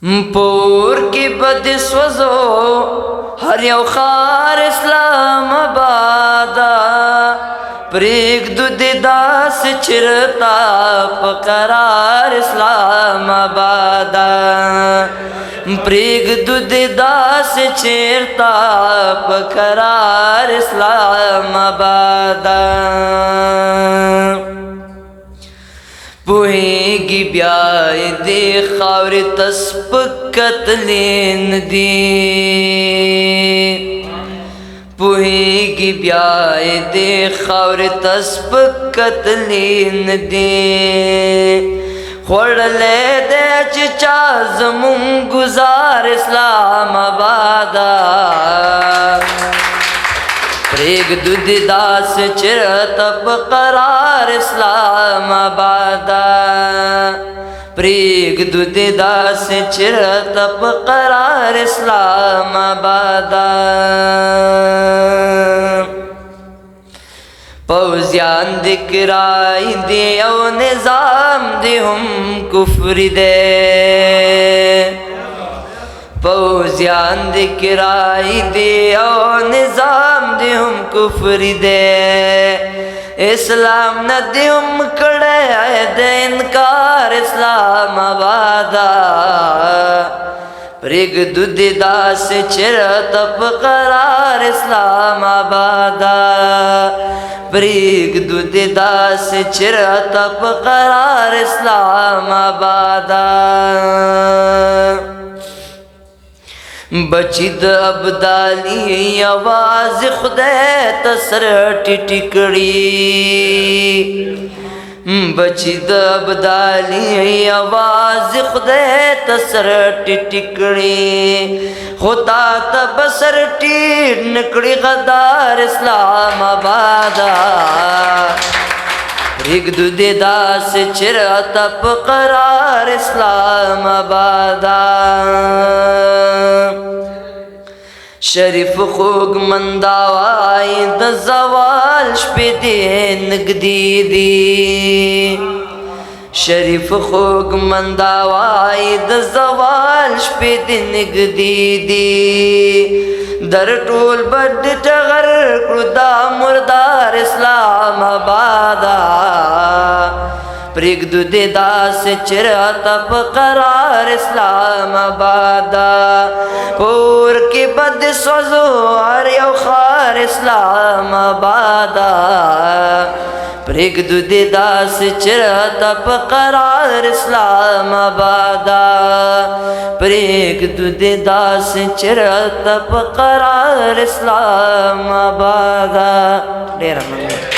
پور کی بد سوزو هر یو خار اسلام آبادا پریږدو د داسې چرتا په قرار اسلام آبادا پریږدو د داسې چرتا په قرار اسلام آبادا پوهیږي بیا دې خاورې ته سپک کتلې نه دي پوهیږي بیا دې خاورې ته سپک کتلې نه دي خوړلی دی چې چا زمونږ ګزار اسلام آبادا پریږدو د داسې چرته په قرار اسلام آبادا پریږدو د داسې چرته په قرار اسلام آبادا پوځیان د کرای دی او نظام دی هم کفر دی پوځیان د کرای دی او نظام دی هم کفر دی اسلام نه دی هم کړی د انکار اسلام آبادا پریږدو د داسې چرته په قرار اسلام آبادا پریږدو د داسې چرته په قرار اسلام آبادا بچی د ابدالي یوازې خدای ته سر ټیټ کړي بچی د ابدالي یوازې خدای ته سر ټیټ کړي خو تا ته به سر ټیټ نه کړي غدار اسلام آبادا پریږدو د داسې چرته په قرار اسلام آبادا شریف خوږ مندا وای د زوال شپې دې نږدې دي شریف خوږ مندا وای د زوال شپې دې نږدې دي در ټول بد ټغر کړو دا مردار اسلام آبادا پریږدو د داسې چرته په قرار اسلام آبادا پور کې بد سوزو هر یو خار اسلام آبادا پریږدو د داسې چرته په قرار اسلام آبادا پریږدو د داسې چرته په قرار اسلام آبادا ډېره مننه